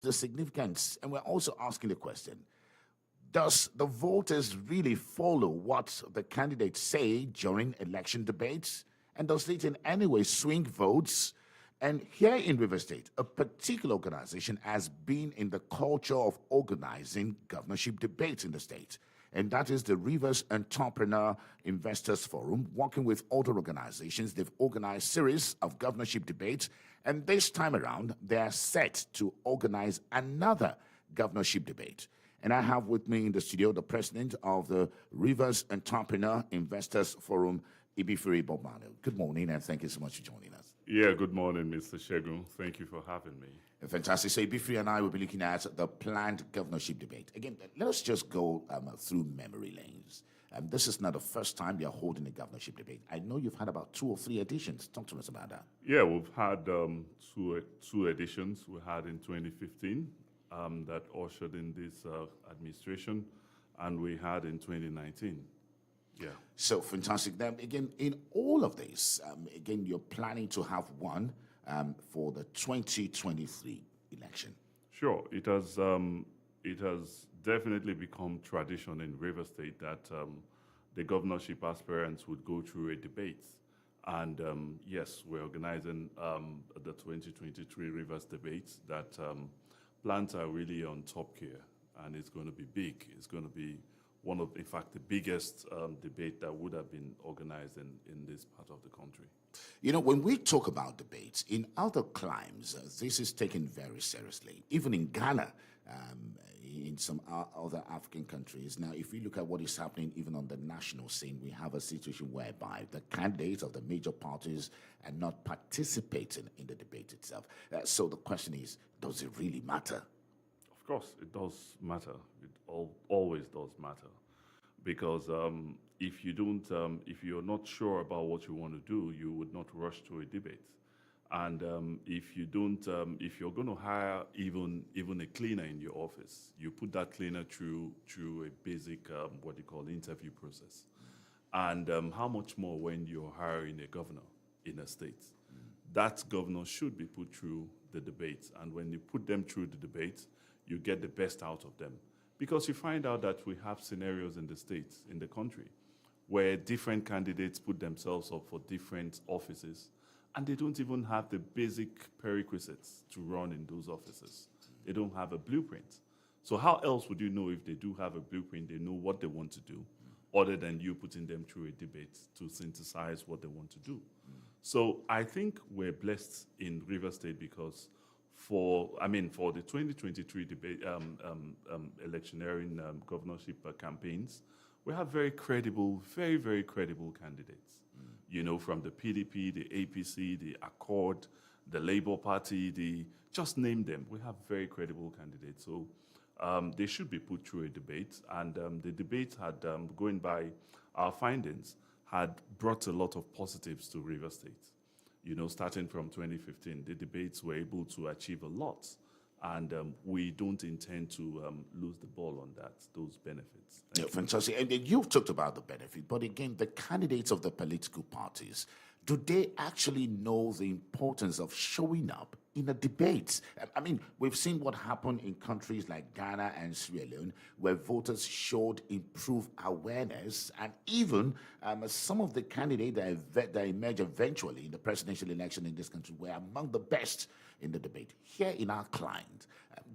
the significance, and we're also asking the question, does the voters really follow what the candidates say during election debates? And does it in any way swing votes? And here in River State, a particular organization has been in the culture of organizing governorship debates in the state. And that is the Rivers Entrepreneur Investors Forum. Working with other organizations, they've organized series of governorship debates. And this time around, they are set to organize another governorship debate. And I have with me in the studio the president of the Rivers Entrepreneur Investors Forum, Ibifere Bob Manu. Good morning, and thank you so much for joining us. Yeah, good morning, Mr. Shegun. Thank you for having me. Fantastic. So Ibifere and I will be looking at the planned governorship debate. Again, let us just go through memory lanes. This is not the first time you're holding a governorship debate. I know you've had about 2 or 3 editions. Talk to us about that. Yeah, we've had two editions. We had in 2015 that ushered in this administration, and we had in 2019. Yeah. So fantastic. Then again, in all of this, again, you're planning to have one for the 2023 election. Sure. It has definitely become tradition in River State that the governorship aspirants would go through a debate. And yes, we're organizing the 2023 Rivers debates that plans are really on top gear, and it's going to be big. It's going to be one of, in fact, the biggest debate that would have been organized in this part of the country. You know, when we talk about debates, in other climes, this is taken very seriously. Even in Ghana, in some other African countries. Now, if we look at what is happening even on the national scene, we have a situation whereby the candidates of the major parties are not participating in the debate itself. So the question is, does it really matter? Of course, it does matter. It always does matter, because if you don't, if you're not sure about what you want to do, you would not rush to a debate. And if you don't, if you're going to hire even a cleaner in your office, you put that cleaner through a basic what you call interview process. And how much more when you're hiring a governor in a state? That governor should be put through the debates, and when you put them through the debates, you get the best out of them. Because you find out that we have scenarios in the states, in the country, where different candidates put themselves up for different offices, and they don't even have the basic prerequisites to run in those offices. They don't have a blueprint. So how else would you know if they do have a blueprint, they know what they want to do, other than you putting them through a debate to synthesize what they want to do? So I think we're blessed in River State because for the 2023 debate, electioneering governorship campaigns, we have very credible, very, very credible candidates. You know, from the PDP, the APC, the Accord, the Labour Party, just name them. We have very credible candidates. So they should be put through a debate. And the debate had, going by our findings, had brought a lot of positives to River State. You know, starting from 2015, the debates were able to achieve a lot. And we don't intend to lose the ball on those benefits. Yeah, fantastic. And you've talked about the benefit, but again, the candidates of the political parties, do they actually know the importance of showing up in a debate? I mean, we've seen what happened in countries like Ghana and Sierra Leone, where voters showed improved awareness, and even some of the candidates that emerged eventually in the presidential election in this country were among the best in the debate. Here in our client,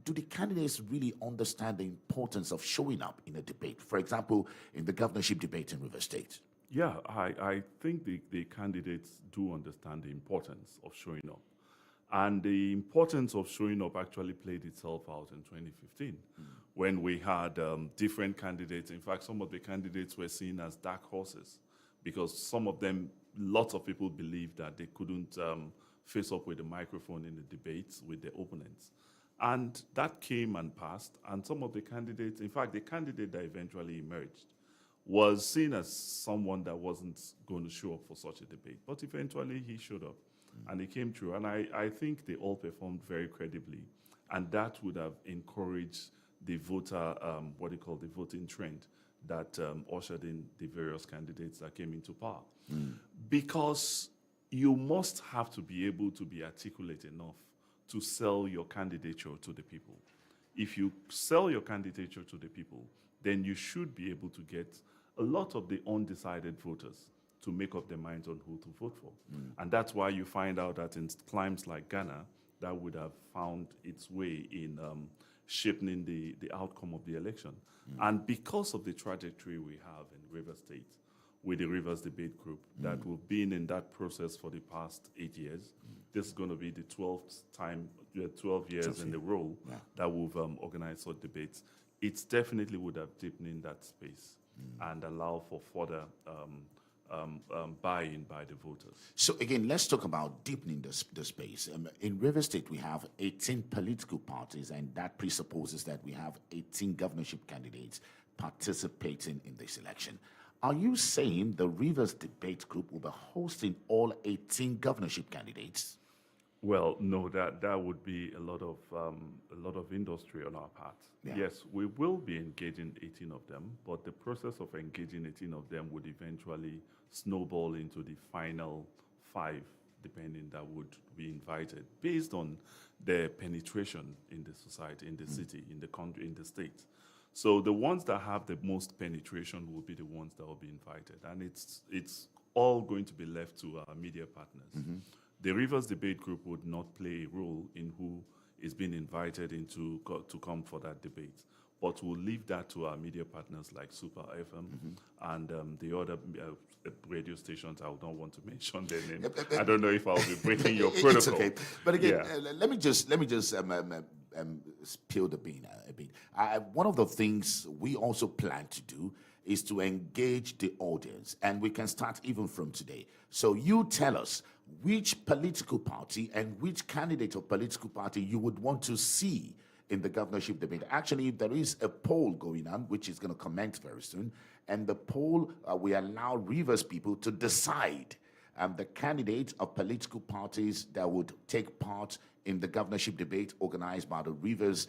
do the candidates really understand the importance of showing up in a debate? For example, in the governorship debate in River State. Yeah, I think the candidates do understand the importance of showing up. And the importance of showing up actually played itself out in 2015 when we had different candidates. In fact, some of the candidates were seen as dark horses because some of them, lots of people believed that they couldn't face up with the microphone in the debates with their opponents. And that came and passed. And some of the candidates, in fact, the candidate that eventually emerged was seen as someone that wasn't going to show up for such a debate. But eventually he showed up and he came through. And I think they all performed very credibly. And that would have encouraged the voter, the voting trend that ushered in the various candidates that came into power. Because you must have to be able to be articulate enough to sell your candidature to the people. If you sell your candidature to the people, then you should be able to get a lot of the undecided voters to make up their minds on who to vote for. And that's why you find out that in climes like Ghana, that would have found its way in shaping the outcome of the election. And because of the trajectory we have in Rivers State, with the Rivers Debate Group, that we've been in that process for the past 8 years, this is going to be the 12th time, 12 years in a row that we've organized such debates. It definitely would have deepened in that space and allow for further buy-in by the voters. So again, let's talk about deepening the space. In Rivers State, we have 18 political parties, and that presupposes that we have 18 governorship candidates participating in this election. Are you saying the Rivers Debate Group will be hosting all 18 governorship candidates? Well, no, that would be a lot of industry on our part. Yeah. Yes, we will be engaging 18 of them, but the process of engaging 18 of them would eventually snowball into the final 5, depending, that would be invited based on their penetration in the society, in the city, in the country, in the state. So the ones that have the most penetration will be the ones that will be invited, and it's all going to be left to our media partners. The Rivers Debate Group would not play a role in who is being invited to come for that debate, but we'll leave that to our media partners like Super FM and the other radio stations. I don't want to mention their name. I don't know if I'll be breaking your protocol. It's okay, but again, let me just peel the bean a bit. One of the things we also plan to do is to engage the audience, and we can start even from today. So you tell us which political party and which candidate of political party you would want to see in the governorship debate. Actually, there is a poll going on, which is going to commence very soon, and the poll will allow Rivers people to decide the candidates of political parties that would take part in the governorship debate organized by the Rivers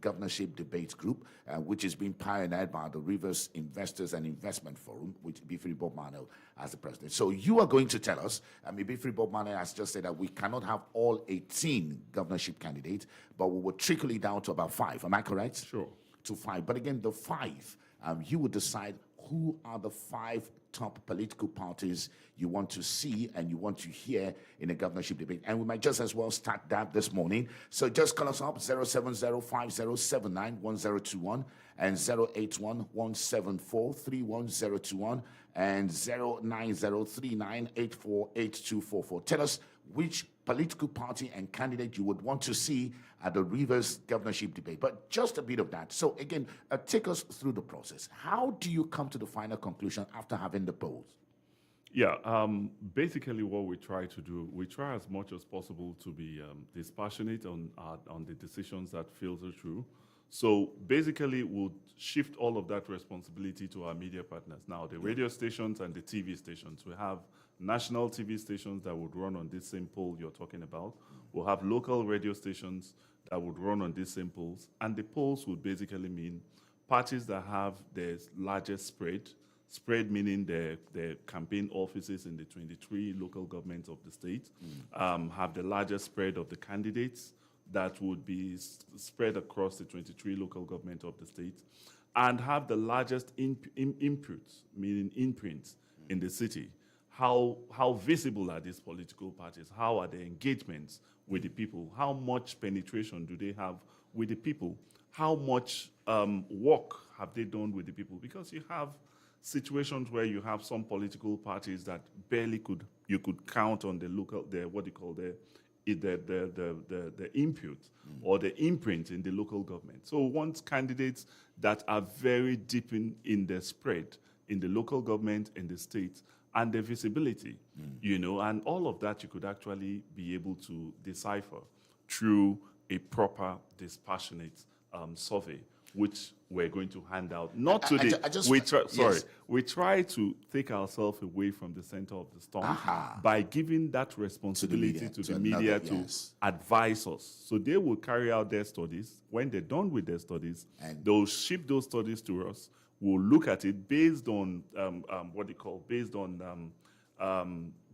Governorship Debate Group, which is being pioneered by the Rivers Investors and Investment Forum, with Ibifiri Bob Manuel as the president. So you are going to tell us, Ibifiri Bob Manuel has just said that we cannot have all 18 governorship candidates, but we will trickle it down to about 5. Am I correct? Sure. To 5. But again, the 5, you would decide who are the 5 top political parties you want to see and you want to hear in a governorship debate. And we might just as well start that this morning. So just call us up, 070-5079-1021 and 081-174-31021 and 09039848244. Tell us which political party and candidate you would want to see at the Rivers governorship debate. But just a bit of that. So again, take us through the process. How do you come to the final conclusion after having the polls? Yeah, basically what we try to do, we try as much as possible to be dispassionate on the decisions that filter through. So basically, we'll shift all of that responsibility to our media partners. Now, the radio stations and the TV stations, we have national TV stations that would run on this same poll you're talking about. We'll have local radio stations that would run on these same polls. And the polls would basically mean parties that have the largest spread meaning the campaign offices in the 23 local governments of the state, have the largest spread of the candidates that would be spread across the 23 local government of the state, and have the largest inputs, meaning imprints in the city. How visible are these political parties? How are their engagements with the people? How much penetration do they have with the people? How much work have they done with the people? Because you have situations where you have some political parties that barely you could count on the what you call the input or the imprint in the local government. So we want candidates that are very deep in the spread in the local government, in the state, and the visibility, and all of that you could actually be able to decipher through a proper, dispassionate survey, which we're going to hand out. Not today. We try to take ourselves away from the center of the storm by giving that responsibility to the media to advise us. So they will carry out their studies. When they're done with their studies, they'll ship those studies to us. We'll look at it based on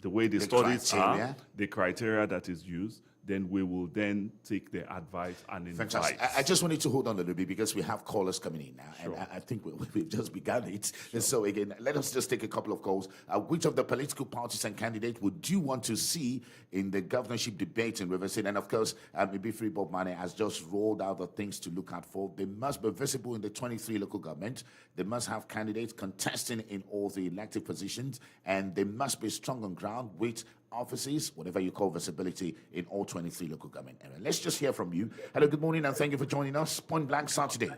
the way the studies are, the criteria that is used. then we will then take their advice and invite. Fantastic. I just wanted to hold on a little bit because we have callers coming in now, and I think we've just begun it. And so again, let us just take a couple of calls. Which of the political parties and candidates would you want to see in the governorship debate in Rivers State? And of course, Ibifree Bob Mane has just rolled out the things to look out for. They must be visible in the 23 local government. They must have candidates contesting in all the elective positions, and they must be strong on ground with offices, whatever you call visibility, in all 23 local government areas. Let's just hear from you. Hello, good morning, and thank you for joining us. Point Blank Saturday.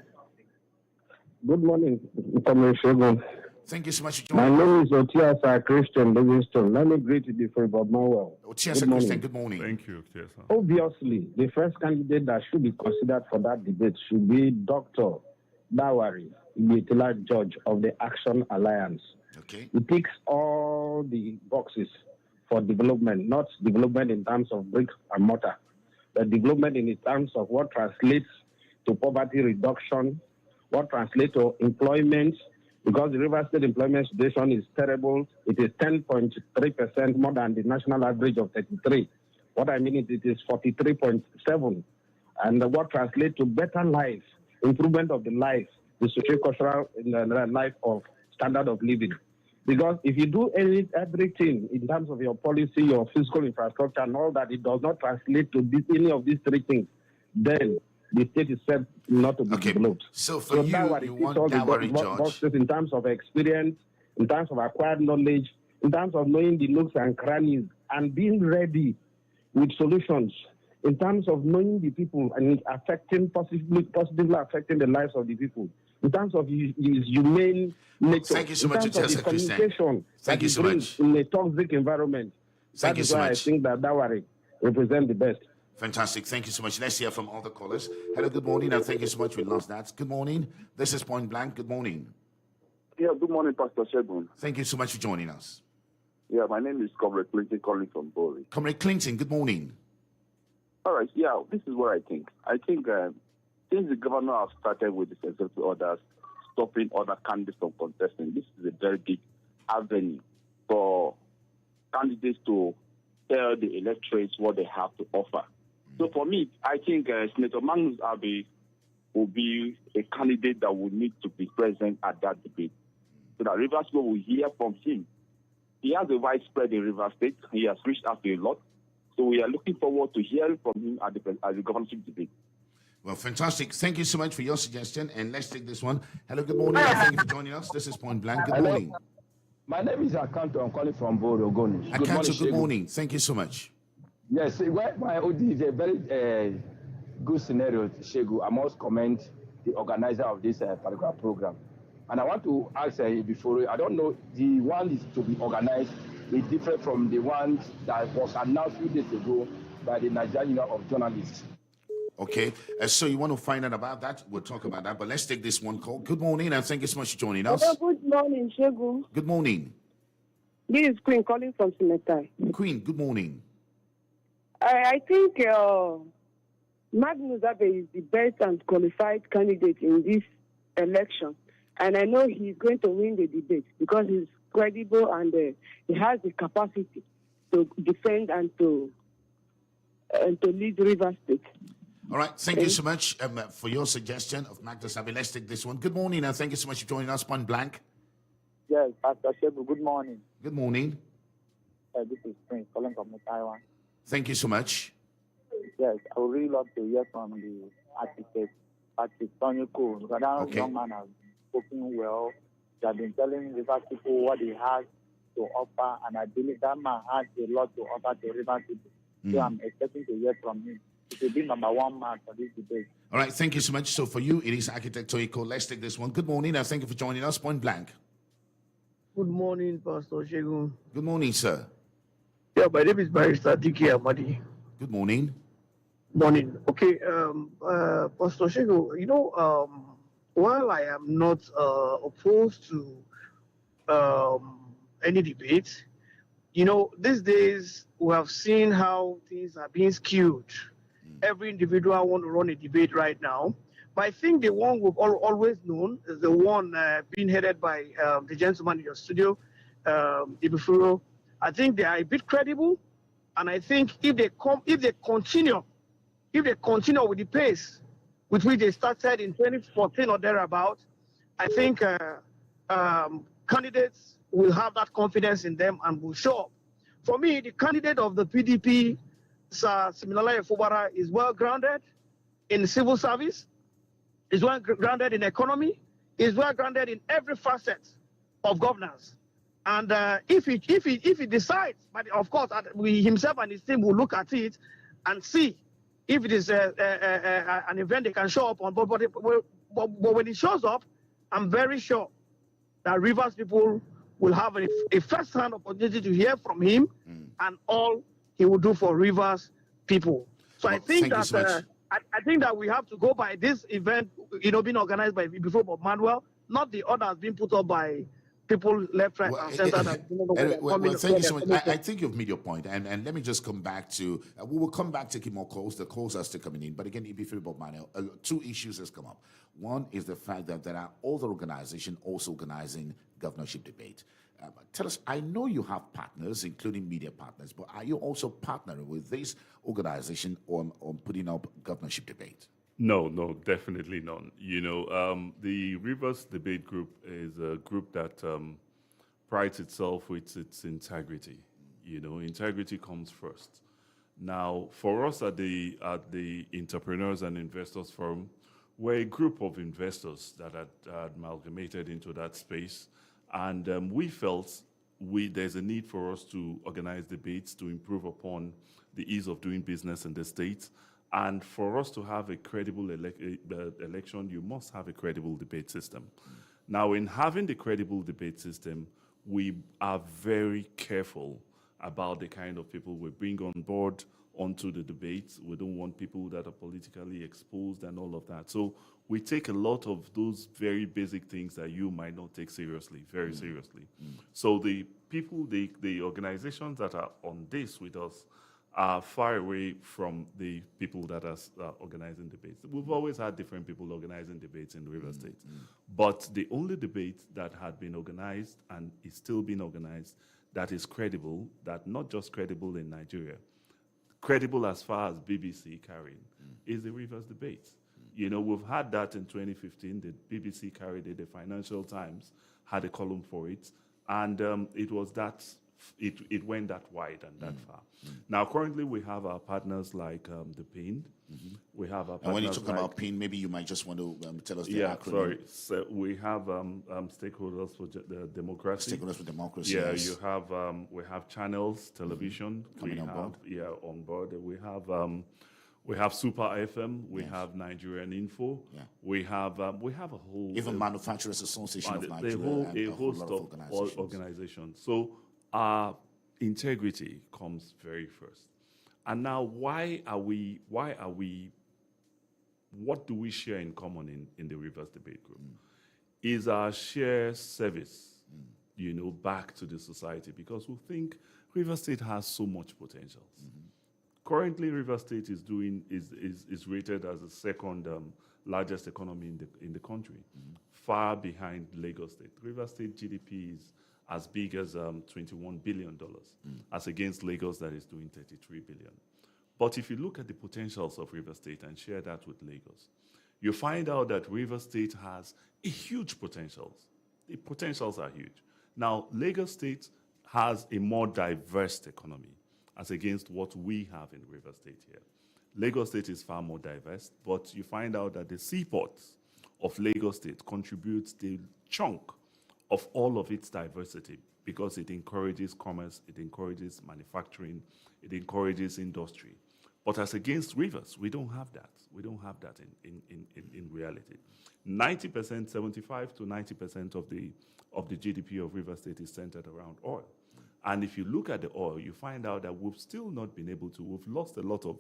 Good morning, Comrade Shegun. Thank you so much for My joining us. name is Otiasa Christian Livingston. Let me greet you before Bob Manuel. Otiasa Christian, good morning. Thank you, Otiasa. Obviously, the first candidate that should be considered for that debate should be Dr. Dawari, the Judge of the Action Alliance. Okay. He ticks all the boxes for development, not development in terms of bricks and mortar, but development in terms of what translates to poverty reduction, what translates to employment, because the Rivers State employment situation is terrible. It is 10.3% more than the national average of 33. What I mean is it is 43.7. And what translates to better life, improvement of the life, the socio-cultural life of standard of living. Because if you do everything in terms of your policy, your physical infrastructure, and all that, it does not translate to any of these three things, then the state is said not to be developed. So for you want Dawari Judge in terms of experience, in terms of acquired knowledge, in terms of knowing the nooks and crannies, and being ready with solutions, in terms of knowing the people and positively affecting the lives of the people. In terms of his humane nature. Thank you so much, Otiasa Christian. Thank you so much. In a toxic environment. Thank you so much. I think that Dawari represents the best. Fantastic. Thank you so much. Let's hear from all the callers. Hello, good morning, and thank you so much. We lost that. Good morning. This is Point Blank. Good morning. Yeah, good morning, Pastor Shegun. Thank you so much for joining us. Yeah, my name is Comrade Clinton calling from Bowley. Comrade Clinton, good morning. All right, yeah, this is what I think. I think since the governor has started with the executive orders, stopping other candidates from contesting, this is a very big avenue for candidates to tell the electorates what they have to offer. So for me, I think Senator Magnus Abbey will be a candidate that will need to be present at that debate, so that Rivers State will hear from him. He has a widespread in Rivers State. He has reached out to a lot. So we are looking forward to hearing from him at the governorship debate. Well, fantastic. Thank you so much for your suggestion. And let's take this one. Hello, good morning. And thank you for joining us. This is Point Blank. Good morning. My name is Akanto. I'm calling from Bodo Ogoni. Akanto, good morning. Thank you so much. Yes, my OD is a very good scenario, Shegu. I must commend the organizer of this particular program. And I want to ask before, I don't know, the one is to be organized is different from the one that was announced a few days ago by the Nigerian Union of Journalists. Okay, so you want to find out about that? We'll talk about that, but let's take this one call. Good morning, and thank you so much for joining us. Good morning, Shegu. Good morning. This is Queen calling from Simetai. Queen, good morning. I think Magnus Abbey is the best and qualified candidate in this election. And I know he's going to win the debate because he's credible and he has the capacity to defend and to lead Rivers State. All right, thank you so much for your suggestion of Magnus Abbey. Let's take this one. Good morning, and thank you so much for joining us, Point Blank. Yes, Pastor Shebu, good morning. Good morning. This is Prince calling from Taiwan. Thank you so much. Yes, I would really love to hear from the architect, Patrick Tonyako, because that young man has spoken well. He has been telling Rivers people what he has to offer, and I believe that man has a lot to offer to Rivers people. So I'm expecting to hear from him. It will be number one man for this debate. All right, thank you so much. So for you, it is Architect Toyiko. Let's take this one. Good morning, and thank you for joining us, Point Blank. Good morning, Pastor Shegun. Good morning, sir. Yeah, my name is Barrister Diki Amadi. Good morning. Morning. Okay, Pastor Shegun, while I am not opposed to any debate, these days we have seen how things are being skewed. Every individual want to run a debate right now. But I think the one we've always known is the one being headed by the gentleman in your studio, Ibifree. I think they are a bit credible. And I think if they continue with the pace with which they started in 2014 or thereabout, I think candidates will have that confidence in them and will show up. For me, the candidate of the PDP, Sir Siminalayi Fubara, is well grounded in civil service, is well grounded in economy, is well grounded in every facet of governance. And if he decides, but of course, himself and his team will look at it and see if it is an event they can show up on. But when he shows up, I'm very sure that Rivers people will have a first-hand opportunity to hear from him and all he will do for Rivers people. So I think that I think that we have to go by this event, being organized by before Bob Manuel, not the others being put up by people left, right, and center. Thank you so much. I think you've made your point, and let me just come back to. We will come back taking more calls. The calls are still coming in, but again, before Bob Manuel, two issues has come up. One is the fact that there are other organizations also organizing governorship debate. Tell us, I know you have partners, including media partners, but are you also partnering with this organization on putting up governorship debate? No, definitely none. The Rivers Debate Group is a group that prides itself with its integrity. Integrity comes first. Now, for us at the Entrepreneurs and Investors Forum, we're a group of investors that had amalgamated into that space. And we felt there's a need for us to organize debates to improve upon the ease of doing business in the state. And for us to have a credible election, you must have a credible debate system. Now, in having the credible debate system, we are very careful about the kind of people we bring on board onto the debates. We don't want people that are politically exposed and all of that. So we take a lot of those very basic things that you might not take seriously, very seriously. So the people, the organizations that are on this with us are far away from the people that are organizing debates. We've always had different people organizing debates in River State. But the only debate that had been organized and is still being organized that is credible, that not just credible in Nigeria, credible as far as BBC carrying, is the Rivers debate. We've had that in 2015. The BBC carried it, the Financial Times had a column for it, and it was that, it went that wide and that far. Now, currently, we have our partners like the PIN. We have our partners. And when you talk about PIN, maybe you might just want to tell us the acronym. Sorry. So we have Stakeholders for Democracy. Stakeholders for Democracy. Yeah, yes. you have we have Channels Television coming on board. Yeah, on board. We have Super FM. We have Nigerian Info. Yeah. We have a whole even Manufacturers Association of Nigeria. A host of organizations. So our integrity comes very first. And now, what do we share in common in the Rivers Debate Group? Is our share service, back to the society, because we think Rivers State has so much potential. Currently, Rivers State is rated as the second largest economy in the country, far behind Lagos State. Rivers State GDP is as big as $21 billion, as against Lagos that is doing $33 billion. But if you look at the potentials of Rivers State and share that with Lagos, you find out that Rivers State has a huge potentials. The potentials are huge. Now, Lagos State has a more diverse economy as against what we have in Rivers State here. Lagos State is far more diverse, but you find out that the seaports of Lagos State contributes the chunk of all of its diversity because it encourages commerce, it encourages manufacturing, it encourages industry. But as against Rivers, we don't have that. We don't have that in reality. 90%, 75 to 90% of the GDP of Rivers State is centered around oil. And if you look at the oil, you find out that we've still not been able to, we've lost a lot of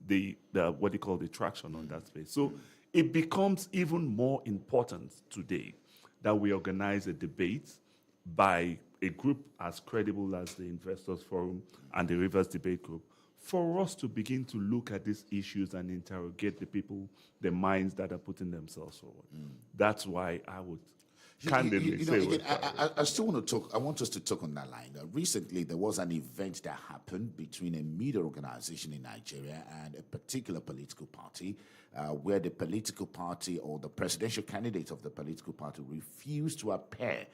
the what they call the traction on that space. So it becomes even more important today that we organize a debate by a group as credible as the Investors Forum and the Rivers Debate Group for us to begin to look at these issues and interrogate the people, the minds that are putting themselves forward. That's why I would candidly say again, what's I still want to talk. I want us to talk on that line. Recently, there was an event that happened between a media organization in Nigeria and a particular political party, where the political party or the presidential candidate of the political party refused to appear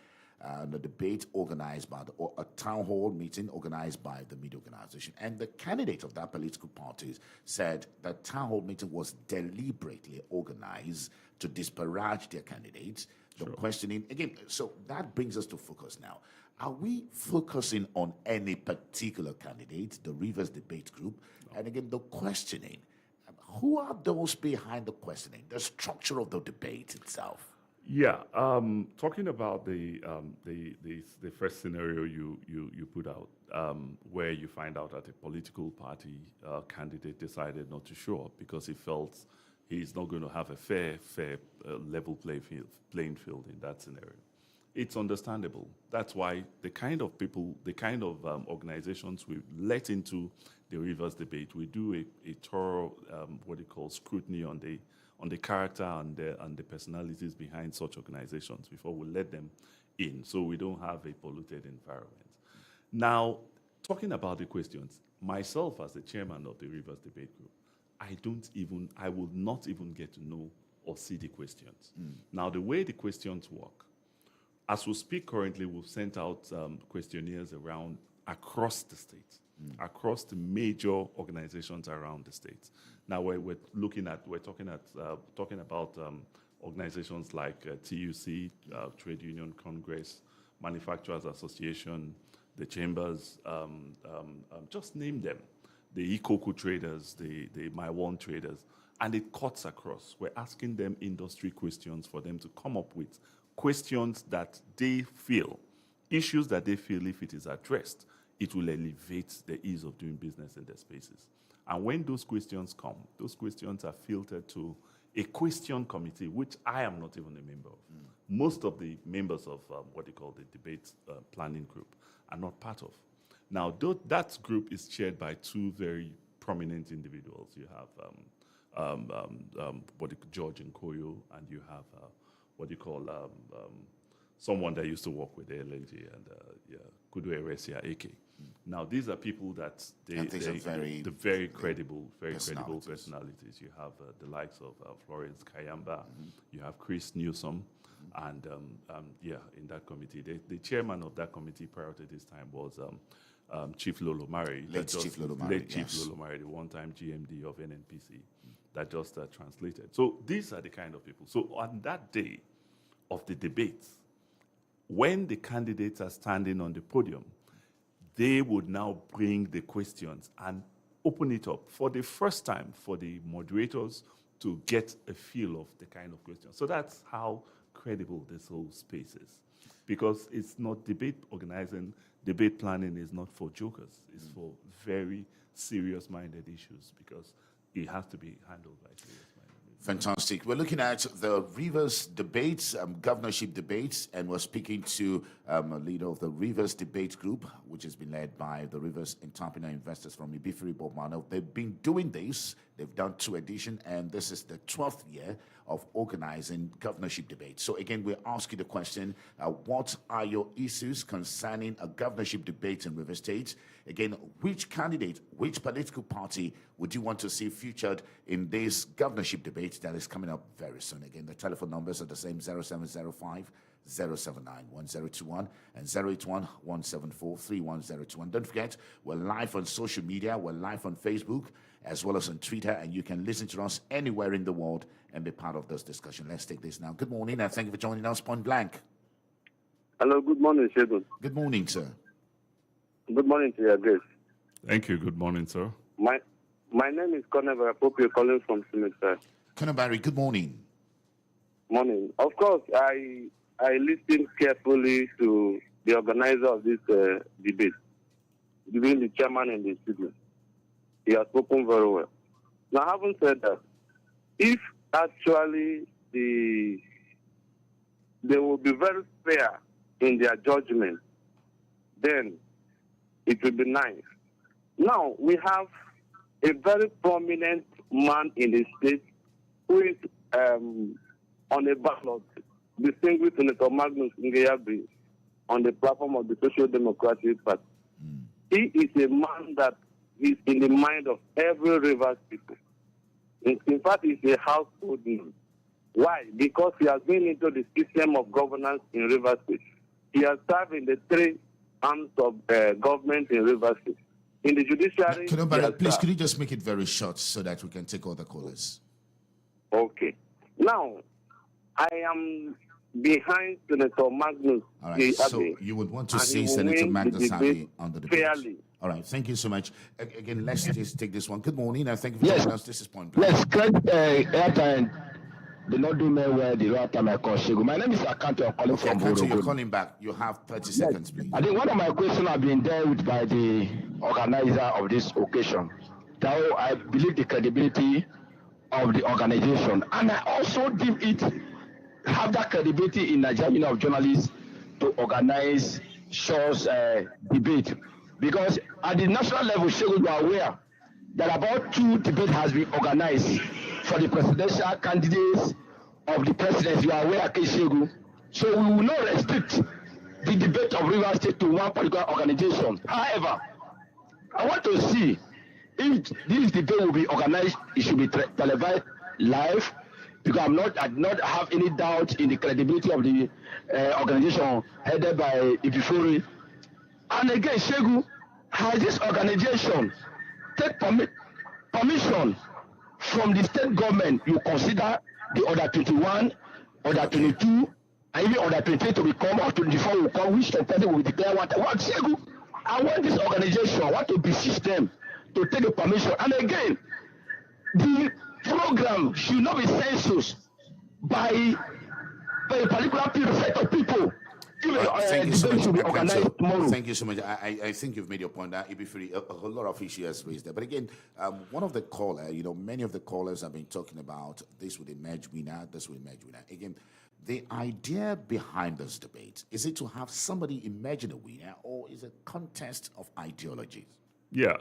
the debate organized by a town hall meeting organized by the media organization. And the candidate of that political party said the town hall meeting was deliberately organized to disparage their candidates. The questioning, again, so that brings us to focus now. Are we focusing on any particular candidate, the Rivers Debate Group? No. And again, the questioning, who are those behind the questioning, the structure of the debate itself? Yeah, talking about the first scenario you put out, where you find out that a political party candidate decided not to show up because he felt he's not going to have a fair level playing field in that scenario. It's understandable. That's why the kind of people, the kind of organizations we let into the Rivers debate, we do a thorough scrutiny on the character and the personalities behind such organizations before we let them in, so we don't have a polluted environment. Now, talking about the questions, myself as the chairman of the Rivers Debate Group, I will not even get to know or see the questions. Now, the way the questions work, as we speak currently, we've sent out questionnaires around across the state, across the major organizations around the state. Now we're talking about organizations like TUC, Trade Union Congress, Manufacturers Association, the Chambers, just name them, the Ikoku traders, the Maiwan traders, and it cuts across. We're asking them industry questions for them to come up with questions that they feel, issues that they feel if it is addressed, it will elevate the ease of doing business in their spaces. And when those questions come, those questions are filtered to a question committee, which I am not even a member of. Most of the members of what they call the debate planning group are not part of. Now, that group is chaired by two very prominent individuals. You have George Nkoyo, and you have someone that used to work with the LNG, and Kudu Eresia AK. Now, these are people that very credible personalities. You have the likes of Florence Kayamba, you have Chris Newsom, and in that committee, the chairman of that committee prior to this time was Chief Lolo Mari. Late Chief Lolo Mari, the one-time GMD of NNPC, that just translated. So these are the kind of people. So on that day of the debates, when the candidates are standing on the podium, they would now bring the questions and open it up for the first time for the moderators to get a feel of the kind of questions. So that's how credible this whole space is. Because it's not debate organizing, debate planning is not for jokers. It's for very serious-minded issues, because it has to be handled by serious-minded. Fantastic. We're looking at the Rivers debates, governorship debates, and we're speaking to a leader of the Rivers Debate Group, which has been led by the Rivers Entrepreneur Investors from Ibifiri Bobmano. They've been doing this. They've done 2 editions, and this is the 12th year of organizing governorship debates. So again, we ask you the question, what are your issues concerning a governorship debate in Rivers State? Again, which candidate, which political party would you want to see featured in this governorship debate that is coming up very soon? Again, the telephone numbers are the same, 0705 079 1021 and 081 174 3102. Don't forget, we're live on social media. We're live on Facebook as well as on Twitter, and you can listen to us anywhere in the world and be part of this discussion. Let's take this now. Good morning, and thank you for joining us, Point Blank. Hello, good morning, Shegun. Good morning, sir. Good morning to your guest. Thank you. Good morning, sir. My name is Conor Appropriate, calling from Symmetry. Conor Barry, good morning. Morning. Of course, I listened carefully to the organizer of this debate, giving the chairman and the student. He has spoken very well. Now, having said that, if actually they will be very fair in their judgment, then it will be nice. Now, we have a very prominent man in the state who is on a ballot distinguished Senator Magnus Ngeyabri on the platform of the Social Democratic Party. He is a man that is in the mind of every Rivers people. In fact, he's a household name. Why? Because he has been into the system of governance in Rivers State. He has served in the three arms of government in Rivers State. In the judiciary... Please, could you just make it very short so that we can take all the callers? Okay. Now, I am behind Senator Magnus. All right, so you would want to see Senator Magnus Abbey on the debate. Fairly. All right, thank you so much. Again, let's just take this one. Good morning, and thank you for joining us. This is Point Blank. Yes, airtime did not do me well the right time I called Shegu. My name is Akanto. I'm calling from Akanto, you're calling back. You have 30 seconds, please. I think one of my questions have been dealt with by the organizer of this occasion. Now, I believe the credibility of the organization, and I also deem it have that credibility in Nigerian Union of Journalists to organize Shaw's debate. Because at the national level, Shegu, you are aware that about 2 debates has been organized for the presidential candidates of the president. You are aware, Shegu. So we will not restrict the debate of Rivers State to one particular organization. However, I want to see if this debate will be organized, it should be televised live, because I do not have any doubt in the credibility of the organization headed by Ibifori. And again, Shegu, has this organization take permission from the state government? You consider the Order 21, Order 22, and even Order 23 to become, or 24 will come, which the president will declare what Shegu, I want this organization, I want to beseech them to take the permission. And again, the program should not be censored by a particular set of people. Thank you so much. Should be organized tomorrow. Thank you so much. I think you've made your point. Ibifiri, a lot of issues raised there. But again, one of the callers, many of the callers have been talking about this would emerge winner, this will emerge winner. Again, the idea behind this debate, is it to have somebody imagine a winner, or is it a contest of ideologies? Yeah,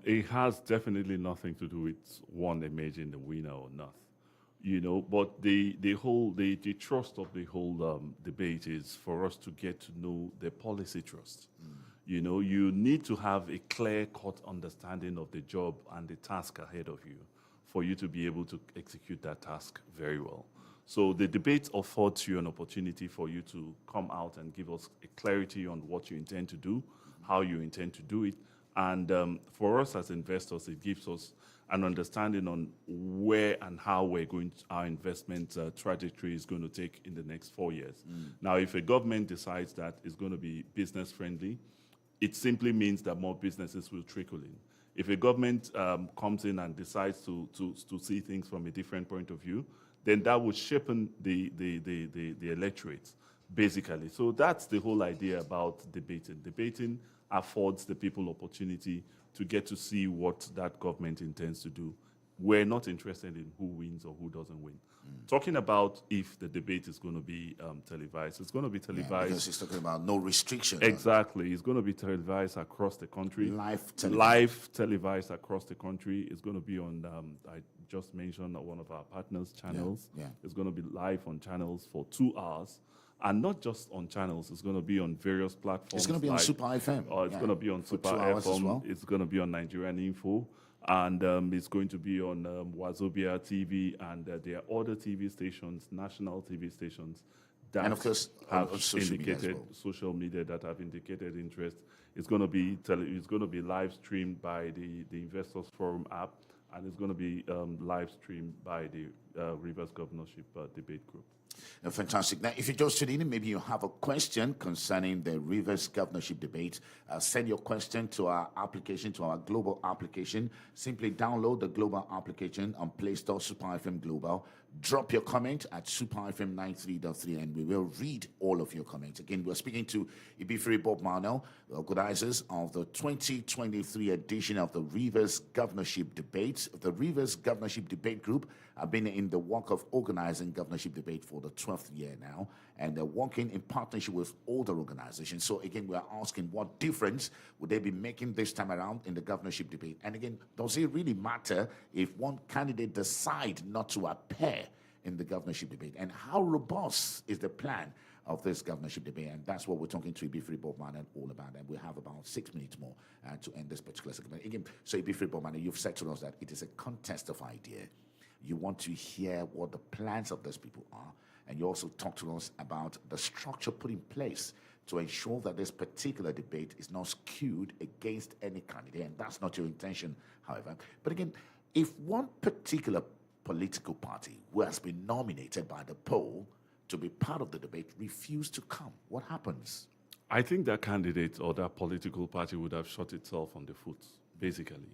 it has definitely nothing to do with one emerging the winner or not. But the trust of the whole debate is for us to get to know the policy trust. You need to have a clear-cut understanding of the job and the task ahead of you for you to be able to execute that task very well. So the debate affords you an opportunity for you to come out and give us a clarity on what you intend to do, how you intend to do it. And for us as investors, it gives us an understanding on where and how our investment trajectory is going to take in the next 4 years. Now, if a government decides that it's going to be business friendly, it simply means that more businesses will trickle in. If a government comes in and decides to see things from a different point of view, then that would shapen the electorate, basically. So that's the whole idea about debating. Debating affords the people opportunity to get to see what that government intends to do. We're not interested in who wins or who doesn't win. Talking about if the debate is going to be televised, it's going to be televised. Yeah, because he's talking about no restrictions. Exactly. It's going to be televised across the country. Live televised across the country. It's going to be on, I just mentioned, one of our partners' channels. Yeah. It's going to be live on channels for 2 hours. And not just on channels, it's going to be on various platforms. It's going to be on Super FM. It's going to be on Super FM. Well. It's going to be on Nigerian Info. And it's going to be on Wazobia TV. And there are other TV stations, national TV stations, that and of course, have indicated social media that have indicated interest. It's going to be live streamed by the Investors Forum app. And it's going to be live streamed by the Rivers Governorship Debate Group. Fantastic. Now, if you just tuned in, maybe you have a question concerning the Rivers Governorship debate, send your question to our application, to our global application. Simply download the global application on Play Store, Super FM Global. Drop your comment at SuperFM 93.3, and we will read all of your comments. Again, we're speaking to Ibifiri Bob Marnell, the organizers of the 2023 edition of the Rivers Governorship Debate. The Rivers Governorship Debate Group have been in the work of organizing governorship debate for the 12th year now, and they're working in partnership with other organizations. So again, we're asking what difference would they be making this time around in the governorship debate? And again, does it really matter if one candidate decide not to appear in the governorship debate, and how robust is the plan of this governorship debate? And that's what we're talking to Ibifri Bobman all about. And we have about 6 minutes more to end this particular segment. Again, so Ibifri Bobman, you've said to us that it is a contest of idea. You want to hear what the plans of those people are, and you also talk to us about the structure put in place to ensure that this particular debate is not skewed against any candidate, and that's not your intention, however. But again, if one particular political party who has been nominated by the poll to be part of the debate refuse to come, what happens? I think that candidate or that political party would have shot itself on the foot, basically.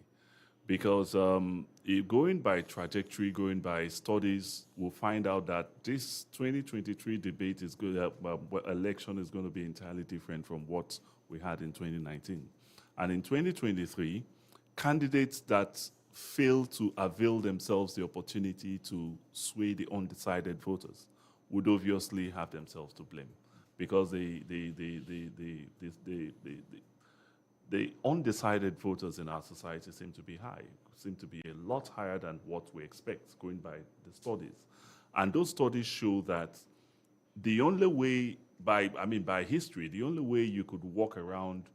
Because going by trajectory, going by studies, we'll find out that this 2023 debate is good. Election is going to be entirely different from what we had in 2019. And in 2023, candidates that fail to avail themselves the opportunity to sway the undecided voters would obviously have themselves to blame, because the undecided voters in our society seem to be a lot higher than what we expect, going by the studies. And those studies show that the only way, by history, the only way you could walk around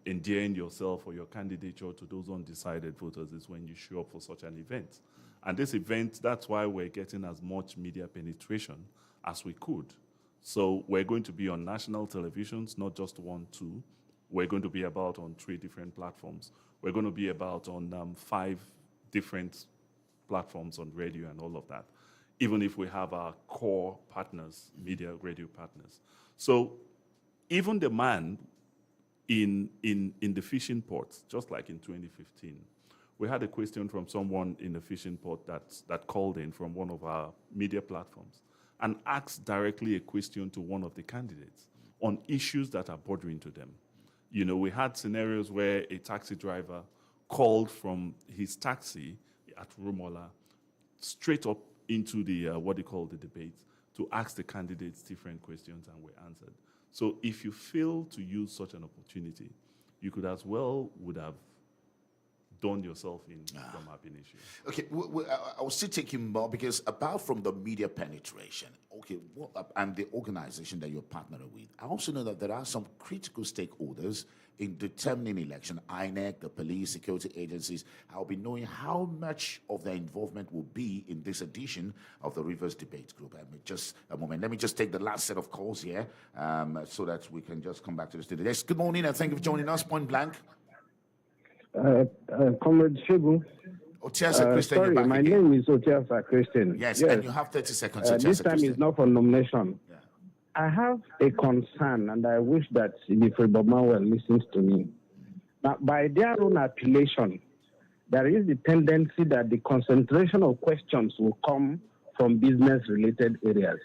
endearing yourself or your candidature to those undecided voters is when you show up for such an event. And this event, that's why we're getting as much media penetration as we could. So we're going to be on national televisions, not just 1, 2. We're going to be about on 3 different platforms. We're going to be about on 5 different platforms on radio and all of that, even if we have our core partners, media, radio partners. So even the man in the fishing port, just like in 2015, we had a question from someone in the fishing port that called in from one of our media platforms and asked directly a question to one of the candidates on issues that are bothering to them. You know, we had scenarios where a taxi driver called from his taxi at Rumola straight up into the, the debate to ask the candidates different questions, and we answered. So if you fail to use such an opportunity, you could as well would have done yourself in from ab initio. Okay, I will still take you more, because apart from the media penetration, and the organization that you're partnering with, I also know that there are some critical stakeholders in determining election. INEC, the police, security agencies. I'll be knowing how much of their involvement will be in this edition of the Rivers Debate Group. Just a moment. Let me just take the last set of calls here, so that we can just come back to the studio. Yes, good morning, and thank you for joining us. Point blank. Comrade Shegu. Otiasa Christian, sorry, my name is Otiasa Christian. Yes, and you have 30 seconds. This time is not for nomination. Yeah. I have a concern, and I wish that Ibifri Bobman listens to me. Now, by their own appellation, there is the tendency that the concentration of questions will come from business-related areas.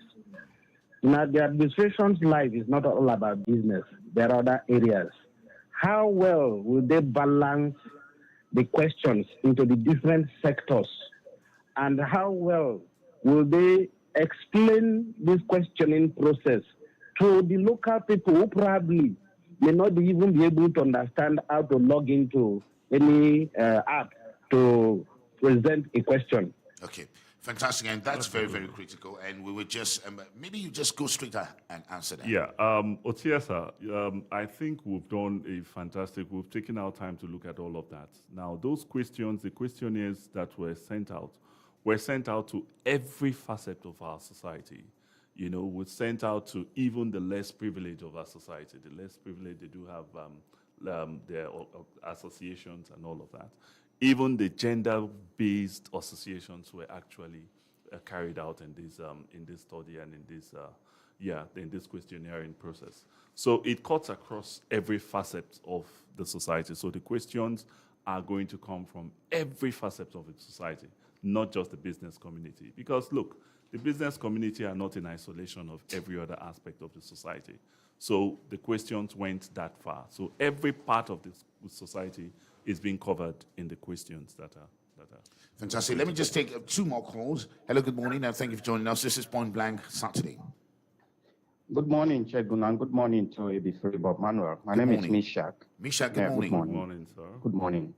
Now, the administration's life is not all about business. There are other areas. How well will they balance the questions into the different sectors? And how well will they explain this questioning process to the local people who probably may not even be able to understand how to log into any app to present a question? Okay. Fantastic, and that's very, very critical. And we would just, maybe you just go straight and answer that. Yeah, Otiasa, I think we've done we've taken our time to look at all of that. Now, those questions, the questionnaires that were sent out to every facet of our society. You know, we're sent out to even the less privileged of our society. The less privileged, they do have their associations and all of that. Even the gender-based associations were actually carried out in this study and in this questionnaire process. So it cuts across every facet of the society. So the questions are going to come from every facet of the society, not just the business community. Because look, the business community are not in isolation of every other aspect of the society. So the questions went that far. So every part of the society is being covered in the questions that are. Fantastic. Let me just take 2 more calls. Hello, good morning, and thank you for joining us. This is Point Blank Saturday. Good morning, Chegun, and good morning to Ibifri Bobman. My name is Mishak. Mishak, good morning. Good morning. Good morning, sir. Good morning.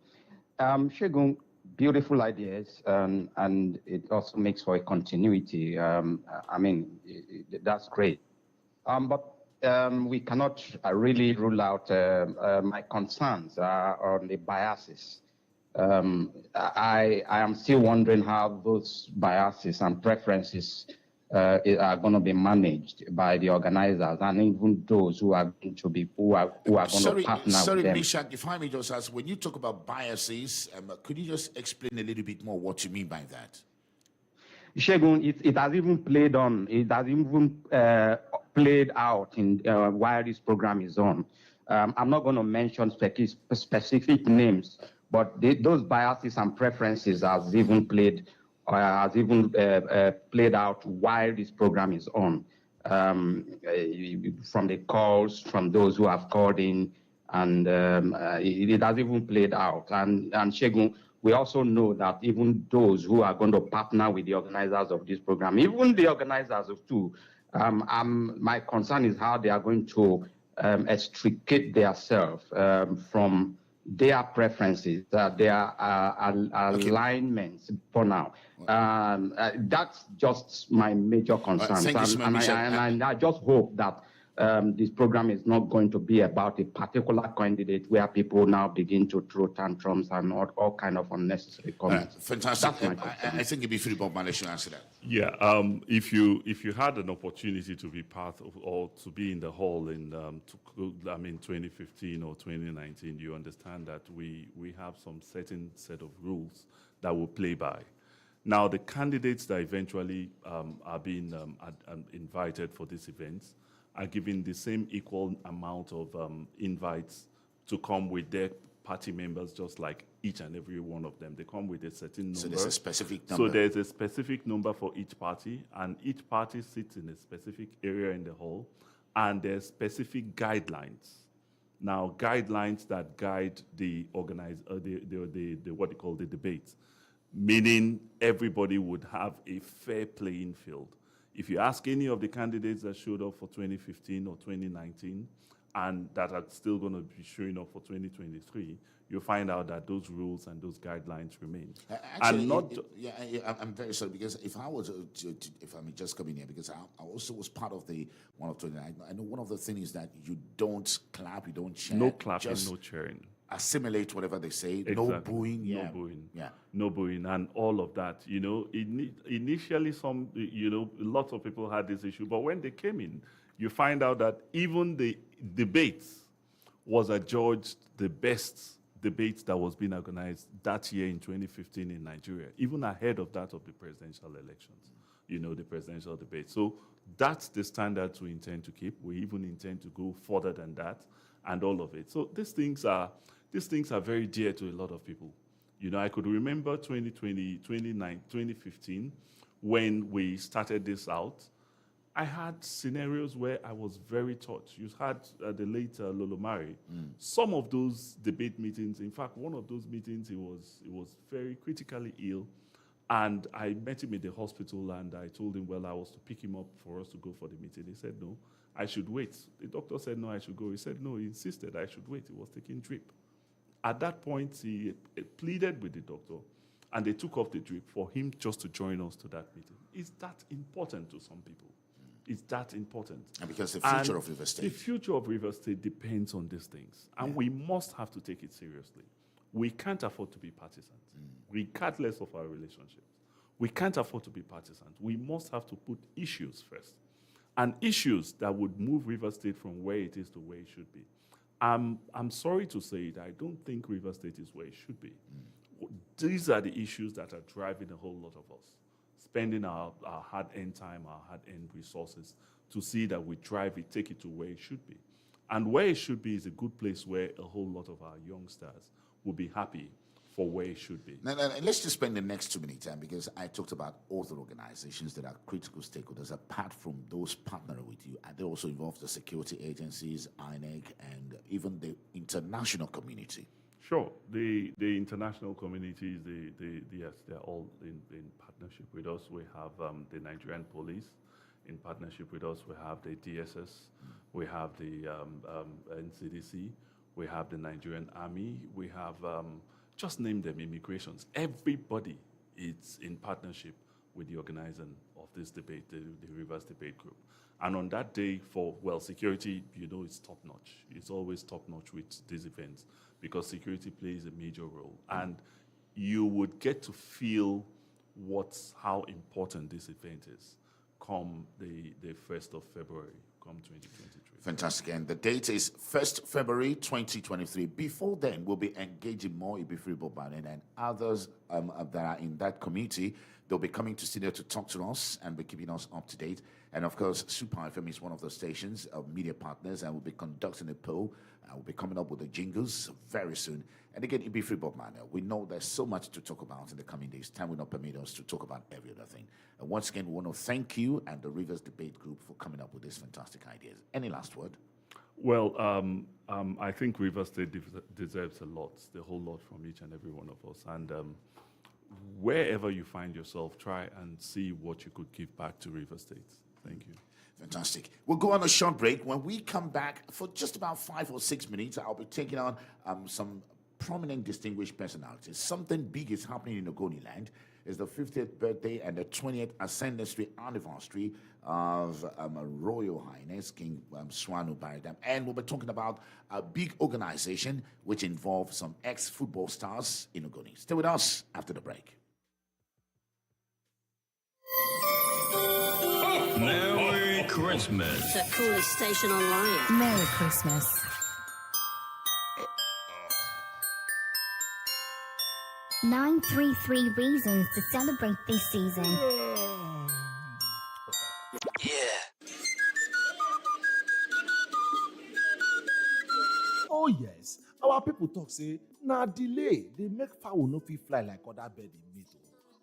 Chegun, beautiful ideas, and it also makes for a continuity. I mean, that's great. But we cannot really rule out my concerns on the biases. I am still wondering how those biases and preferences are going to be managed by the organizers, and even those who are going to be going to partner sorry, with them. Mishak, if I may just ask, when you talk about biases, could you just explain a little bit more what you mean by that? Shegun, it has even played on. It has even played out in while this program is on. I'm not going to mention specific names, but those biases and preferences has even played played out while this program is on. From the calls from those who have called in, and it has even played out. And Shegun, we also know that even those who are going to partner with the organizers of this program, even the organizers of too, my concern is how they are going to extricate themselves from their preferences, their alignments for now. That's just my major concern. And I just hope that this program is not going to be about a particular candidate where people now begin to throw tantrums and all kind of unnecessary comments. Fantastic. I think it'd be free, Bob Malish, to answer that. Yeah, if you had an opportunity to be part of or to be in the hall in 2015 or 2019, you understand that we have some certain set of rules that we'll play by. Now, the candidates that eventually are being invited for these events are given the same equal amount of invites to come with their party members, just like each and every one of them. They come with a certain number. So there's a specific number. So there's a specific number for each party, and each party sits in a specific area in the hall, and there's specific guidelines. Now, guidelines that guide the what they call the debates, meaning everybody would have a fair playing field. If you ask any of the candidates that showed up for 2015 or 2019 and that are still going to be showing up for 2023, you'll find out that those rules and those guidelines remain. Actually, I'm very sorry, because if I was if I may just come in here, because I also was part of one of 29. I know one of the things is that you don't clap, you don't cheer. No clapping, no cheering. Assimilate whatever they say. Exactly. No booing. No booing. Yeah. No booing, and all of that. You know, initially lots of people had this issue, but when they came in, you find out that even the debates was adjudged the best debates that was being organized that year in 2015 in Nigeria, even ahead of that of the presidential elections. The presidential debate. So that's the standards we intend to keep. We even intend to go further than that, and all of it. So these things are very dear to a lot of people. I could remember 2020, 2015, when we started this out. I had scenarios where I was very touched. You had the late Lolo Mari. Some of those debate meetings, in fact, one of those meetings, he was very critically ill. And I met him in the hospital, and I told him, well, I was to pick him up for us to go for the meeting. He said, no, I should wait. The doctor said, no, I should go. He said, no, he insisted I should wait. He was taking drip. At that point, he pleaded with the doctor, and they took off the drip for him just to join us to that meeting. Is that important to some people? Is that important? And because the future of River State. The future of River State depends on these things, and we must have to take it seriously. We can't afford to be partisans, regardless of our relationships. We can't afford to be partisans. We must have to put issues first, and issues that would move River State from where it is to where it should be. I'm sorry to say it, I don't think River State is where it should be. These are the issues that are driving a whole lot of us, spending our hard-earned time, our hard-earned resources to see that we drive it, take it to where it should be. And where it should be is a good place where a whole lot of our youngsters will be happy for where it should be. Now, let's just spend the next 2 minutes, because I talked about other organizations that are critical stakeholders apart from those partnering with you, and they also involve the security agencies, INEC, and even the international community. Sure. The international communities, yes, they're all in partnership with us. We have the Nigerian police. In partnership with us, we have the DSS, we have the NCDC, we have the Nigerian Army, we have just name them immigrations. Everybody is in partnership with the organizing of this debate, the Rivers Debate Group. And on that day, security, it's top-notch. It's always top-notch with these events because security plays a major role. And you would get to feel how important this event is come the 1st of February, come 2023. Fantastic. And the date is 1st February 2023. Before then, we'll be engaging more Ibifri Bobaden and others that are in that community. They'll be coming to studio to talk to us and be keeping us up to date. And of course, Super FM is one of the stations, media partners, and we'll be conducting a poll. We'll be coming up with the jingles very soon. And again, Ibifri Bobaden, we know there's so much to talk about in the coming days. Time will not permit us to talk about every other thing. And once again, we want to thank you and the Rivers Debate Group for coming up with these fantastic ideas. Any last word? Well, I think Rivers State deserves a lot, the whole lot from each and every one of us. And wherever you find yourself, try and see what you could give back to Rivers State. Thank you. Fantastic. We'll go on a short break. When we come back, for just about 5 or 6 minutes, I'll be taking on some prominent, distinguished personalities. Something big is happening in Ogoni land. It's the 50th birthday and the 20th ascendancy anniversary of Royal Highness King Swanu Baridam. And we'll be talking about a big organization which involves some ex-football stars in Ogoni. Stay with us after the break. Merry Christmas. The coolest station online. Merry Christmas. Nine 3 reasons to celebrate this season. Oh yes, our people talk say, na delay, they make fowl no fit fly like other bird in meat.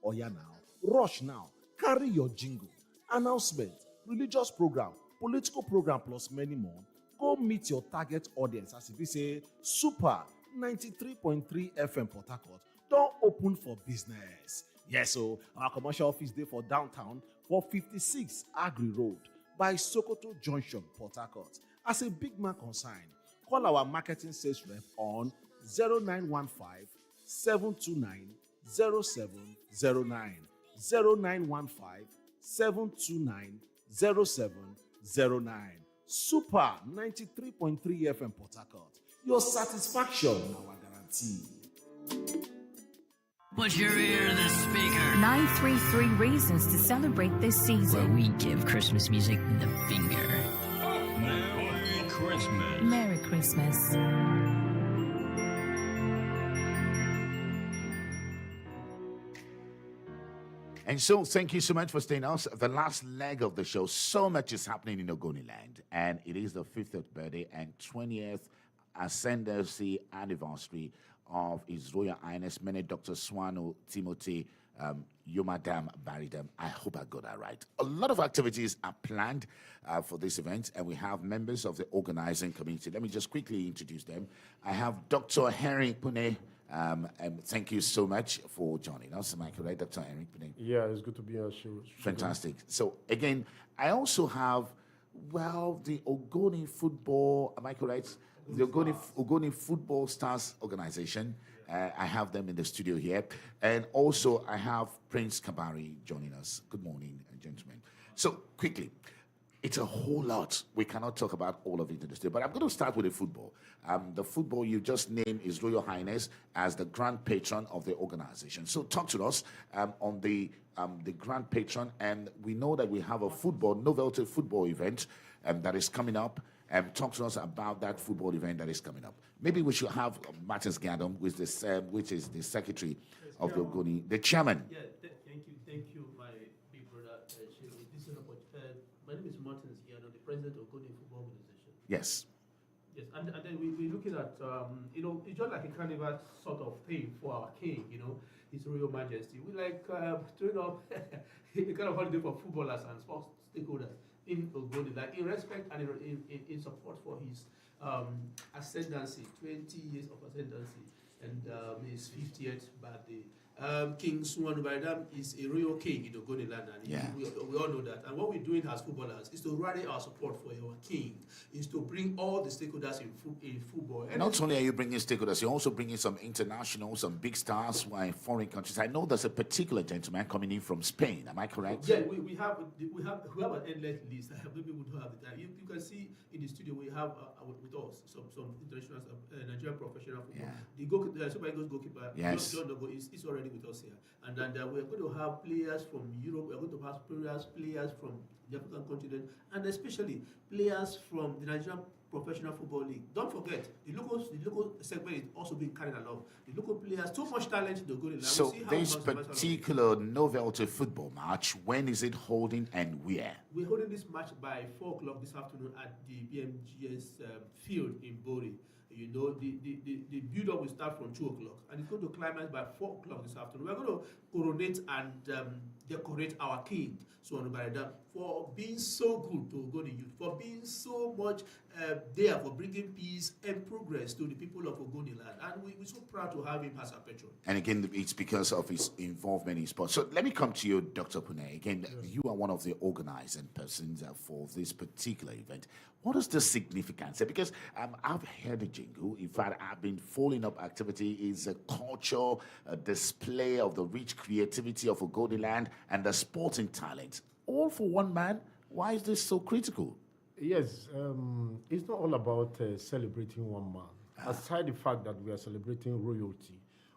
Oh yeah now, rush now, carry your jingle, announcement, religious program, political program plus many more. Go meet your target audience as if we say Super 93.3 FM Port Harcourt don't open for business. Yes, so our commercial office there for downtown for 56 Agri Road by Sokoto Junction, Port Harcourt. As a big man concern, call our marketing sales rep on 0915 729 0709 0915 729 0709. Super 93.3 FM Port Harcourt. Your satisfaction, our guarantee. Put your ear to the speaker. 933 reasons to celebrate this season. Where we give Christmas music the finger. Merry Christmas. Merry Christmas. And so, thank you so much for staying us. The last leg of the show, so much is happening in Ogoni land, and it is the 50th birthday and 20th ascendancy anniversary of His Royal Highness Mene Dr. Swanu Timothy Yomadam Baridam. I hope I got that right. A lot of activities are planned for this event, and we have members of the organizing community. Let me just quickly introduce them. I have Dr. Henry Pune. And thank you so much for joining us. Am I correct, Dr. Henry Pune? Yeah, it's good to be on show. Fantastic. So, again, I also have, the Ogoni Football, am I correct? The Ogoni Football Stars Organization. I have them in the studio here. And also, I have Prince Kabari joining us. Good morning, gentlemen. So, quickly, it's a whole lot. We cannot talk about all of it in the studio, but I'm going to start with the football. The football you just named is Royal Highness as the grand patron of the organization. So talk to us on the grand patron, and we know that we have a novelty football event that is coming up. Talk to us about that football event that is coming up. Maybe we should have Martins Gadam, which is the secretary of the Ogoni, the chairman. Yeah, thank you, my big brother. My name is Martins Gadam, the president of Ogoni Football Organization. Yes. Yes, and then we're looking at, it's just like a carnival sort of thing for our king, His Royal Majesty. We like doing up a kind of holiday for footballers and sports stakeholders in Ogoni, like in respect and in support for his ascendancy, 20 years of ascendancy, and his 50th birthday King Suwanu Baridam is a royal king in Ogoni land, and we all know that. And what we're doing as footballers is to rally our support for our king, is to bring all the stakeholders in football. And not only are you bringing stakeholders, you're also bringing some international, some big stars who are in foreign countries. I know there's a particular gentleman coming in from Spain. Am I correct? Yeah, we have an endless list. Maybe we don't have the time. You can see in the studio we have with us some international Nigerian professional football. The Super Eagles goalkeeper, yes, John Dogo, is already with us here. And then we're going to have players from Europe, we're going to have players from the African continent, and especially players from the Nigerian Professional Football League. Don't forget, the local segment is also being carried along. The local players, too much talent in the Ogoni land. So this particular novelty football match, when is it holding and where? We're holding this match by 4 o'clock this afternoon at the BMGS field in Bori. You know, the build-up will start from 2 o'clock, and it's going to climax by 4 o'clock this afternoon. We're going to coronate and decorate our king, Suwanu Baridam, for being so good to Ogoni youth, for being so much there for bringing peace and progress to the people of Ogoni land. And we're so proud to have him as our patron. And again, it's because of his involvement in sports. So let me come to you, Dr. Pune. Again, you are one of the organizing persons for this particular event. What is the significance? Because I've heard a jingle. In fact, I've been following up activity. Is a culture, a display of the rich creativity of Ogoni land and the sporting talent. All for one man. Why is this so critical? Yes, it's not all about celebrating one man. Aside the fact that we are celebrating royalty,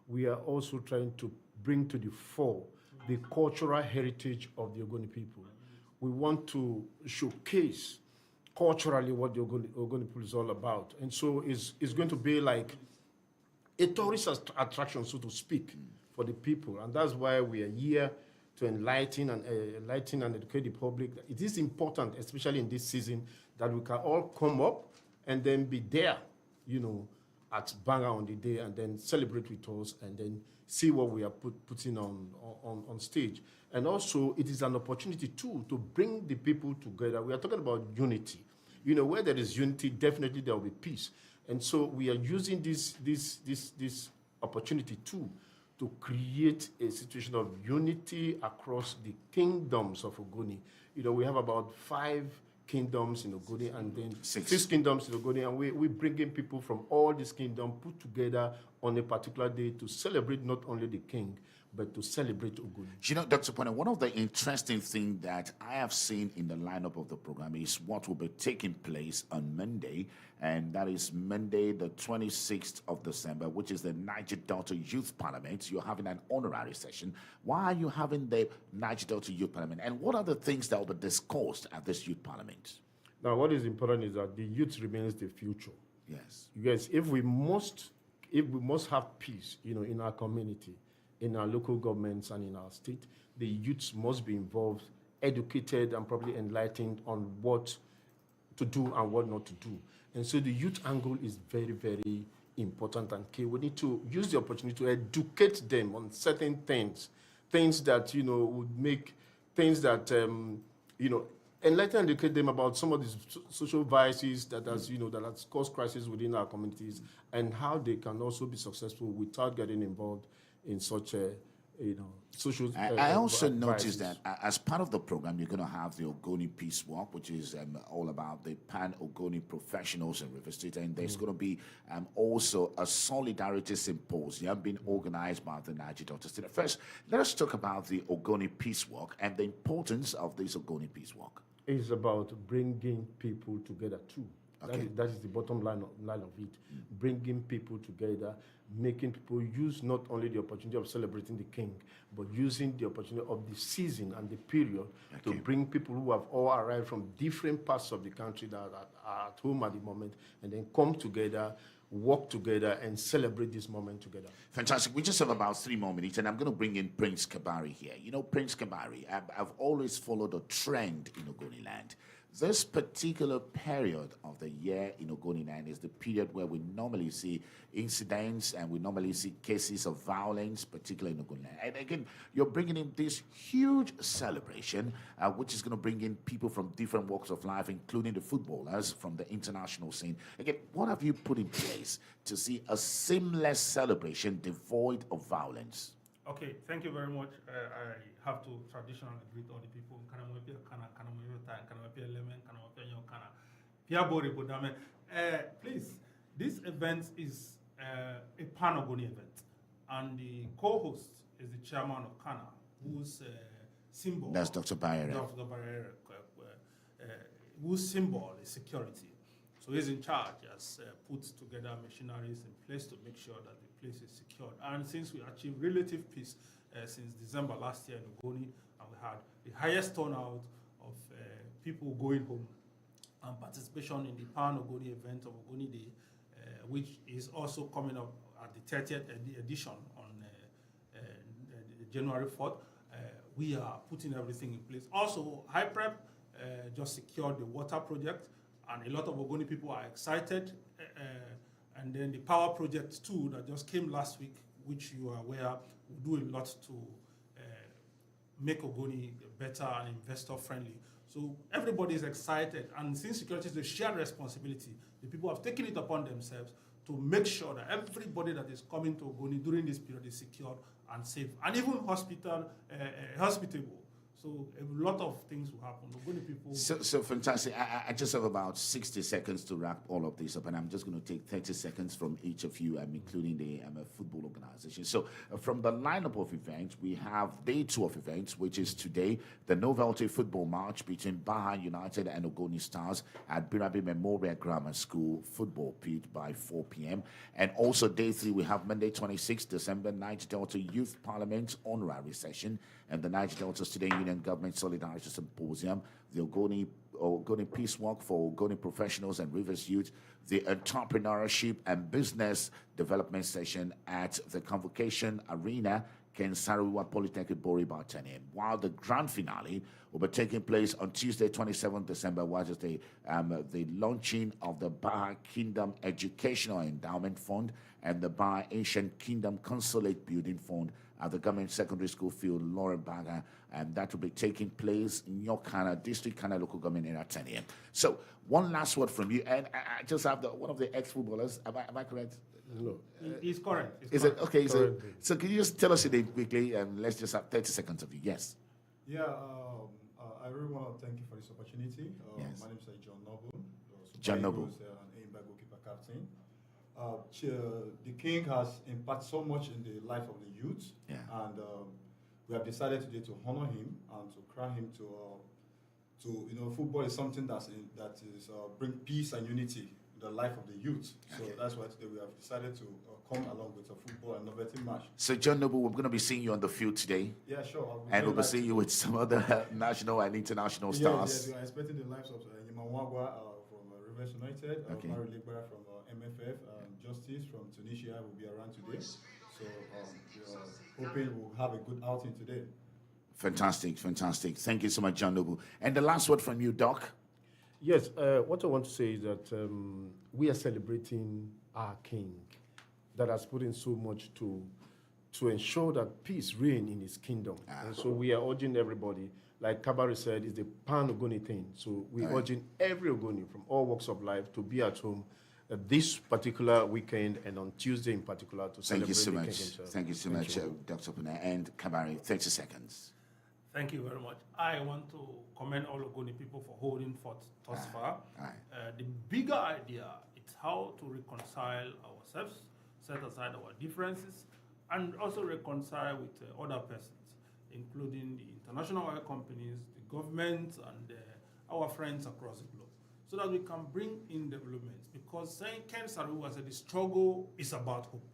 we are also trying to bring to the fore the cultural heritage of the Ogoni people. We want to showcase culturally what the Ogoni people is all about. And so it's going to be like a tourist attraction, so to speak, for the people. And that's why we are here to enlighten and educate the public. It is important, especially in this season, that we can all come up and then be there, you know, at Banga on the day, and then celebrate with us, and then see what we are putting on stage. And also, it is an opportunity too to bring the people together. We are talking about unity. You know, where there is unity, definitely there will be peace. And so we are using this opportunity too to create a situation of unity across the kingdoms of Ogoni. You know, we have about 5 kingdoms in Ogoni, and then 6 kingdoms in Ogoni, and we bring in people from all these kingdoms put together on a particular day to celebrate not only the king, but to celebrate Ogoni. You know, Dr. Pone, one of the interesting things that I have seen in the lineup of the program is what will be taking place on Monday, and that is Monday, the 26th of December, which is the Niger Delta Youth Parliament. You're having an honorary session. Why are you having the Niger Delta Youth Parliament, and what are the things that will be discussed at this Youth Parliament? Now, what is important is that the youth remains the future. Yes. Yes, if we must have peace, you know, in our community, in our local governments and in our state, the youths must be involved, educated, and probably enlightened on what to do and what not to do. And so the youth angle is very, very important and key. We need to use the opportunity to educate them on certain things that, you know, would make things that, you know, enlighten and educate them about some of these social vices that has, you know, that has caused crisis within our communities, and how they can also be successful without getting involved in such a, you know, social. I also noticed that as part of the program, you're going to have the Ogoni Peace Walk, which is all about the Pan-Ogoni professionals in River State, and there's going to be also a solidarity symposium being organized by the Niger Delta State. First, let us talk about the Ogoni Peace Walk and the importance of this Ogoni Peace Walk. It's about bringing people together too. Okay. That is the bottom line of it. Bringing people together, making people use not only the opportunity of celebrating the king, but using the opportunity of the season and the period to bring people who have all arrived from different parts of the country that are at home at the moment, and then come together, work together, and celebrate this moment together. Fantastic. We just have about 3 more minutes, and I'm going to bring in Prince Kabari here. You know, Prince Kabari, I've always followed a trend in Ogoni land. This particular period of the year in Ogoni land is the period where we normally see incidents and we normally see cases of violence, particularly in Ogoni land. And again, you're bringing in this huge celebration, which is going to bring in people from different walks of life, including the footballers from the international scene. Again, what have you put in place to see a seamless celebration devoid of violence? Okay, thank you very much. I have to traditionally greet all the people. Please, this event is a Pan-Ogoni event, and the co-host is the chairman of Kana, whose symbol. That's Dr. Barrera. Dr. Barrera, whose symbol is security. So he's in charge, has put together machineries in place to make sure that the place is secured. And since we achieved relative peace since December last year in Ogoni, and we had the highest turnout of people going home and participation in the Pan-Ogoni event of Ogoni Day, which is also coming up at the 30th edition on January 4th, we are putting everything in place. Also, HiPrep just secured the water project, and a lot of Ogoni people are excited. And then the power project too that just came last week, which you are aware, will do a lot to make Ogoni better and investor friendly. So everybody is excited, and since security is a shared responsibility, the people have taken it upon themselves to make sure that everybody that is coming to Ogoni during this period is secured and safe, and even hospitable. So a lot of things will happen. Ogoni people. So fantastic. I just have about 60 seconds to wrap all of this up, and I'm just going to take 30 seconds from each of you, including the football organization. So from the lineup of events, we have day 2 of events, which is today, the Novelty Football Match between Baha United and Ogoni Stars at Birabi Memorial Grammar School football pitch by 4 p.m. And also day 3, we have Monday 26 December, Niger Delta Youth Parliament honorary session and the Niger Delta Student Union Government Solidarity Symposium, the Ogoni Peace Walk for Ogoni professionals and Rivers youth, the Entrepreneurship and Business Development Session at the Convocation Arena, Kensariwa Polytechnic Bori by 10 a.m. While the grand finale will be taking place on Tuesday, 27th December, which is the launching of the Baha Kingdom Educational Endowment Fund and the Baha Ancient Kingdom Consulate Building Fund at the Government Secondary School Field, Lauren Baga, and that will be taking place in your Kana District, Kana Local Government area at 10 a.m. So, one last word from you, and I just have one of the ex-footballers. Am I correct? No. He's correct. Is it okay? So can you just tell us your name quickly, and let's just have 30 seconds of you. Yes. Yeah, I really want to thank you for this opportunity. Yes. My name is John Noble. John Noble. An Aimba goalkeeper captain. The King has impacted so much in the life of the youth, and we have decided today to honor him and to crown him to football is something that is bring peace and unity in the life of the youth. So that's why today we have decided to come along with a football and novelty match. So John Noble, we're going to be seeing you on the field today. Yeah, sure. And we'll be seeing you with some other national and international stars. Yes, we are expecting the lives of Yimawagwa from Rivers United, Mary Ligbara from MFF, Justice from Tunisia will be around today. So we are hoping we'll have a good outing today. Fantastic. Thank you so much, John Noble. And the last word from you, Doc. Yes, what I want to say is that we are celebrating our king that has put in so much to ensure that peace reign in his kingdom. And so we are urging everybody, like Kabari said, it's the Pan-Ogoni thing. So we're urging every Ogoni from all walks of life to be at home this particular weekend and on Tuesday in particular to celebrate the king himself. Thank you so much, Dr. Puna. And Kabari, 30 seconds. Thank you very much. I want to commend all Ogoni people for holding forth thus far. The bigger idea is how to reconcile ourselves, set aside our differences, and also reconcile with other persons, including the international oil companies, the government, and our friends across the globe, so that we can bring in developments. Because saying Ken Saro said the struggle is about hope.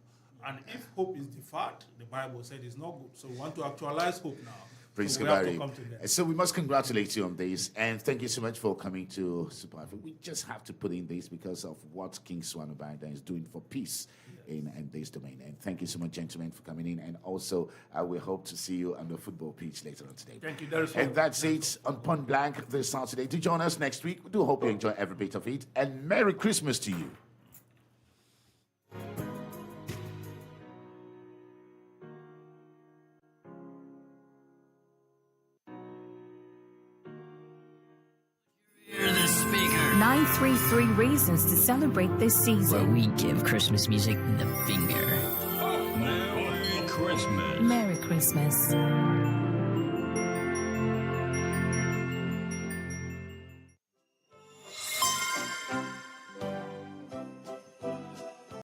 And if hope is deferred, the Bible said it's not good. So we want to actualize hope now. Prince So Kabari. So we must congratulate you on this, and thank you so much for coming to Super Africa. We just have to put in this because of what King Swanu Banda is doing for peace in this domain. And thank you so much, gentlemen, for coming in. And also, we hope to see you on the football pitch later on today. Thank you. And that's it on Point Blank this Saturday. Do join us next week. We do hope you enjoy every bit of it. And Merry Christmas to you. Hear the speaker. 933 reasons to celebrate this season. Where we give Christmas music the finger. Merry Christmas. Merry Christmas.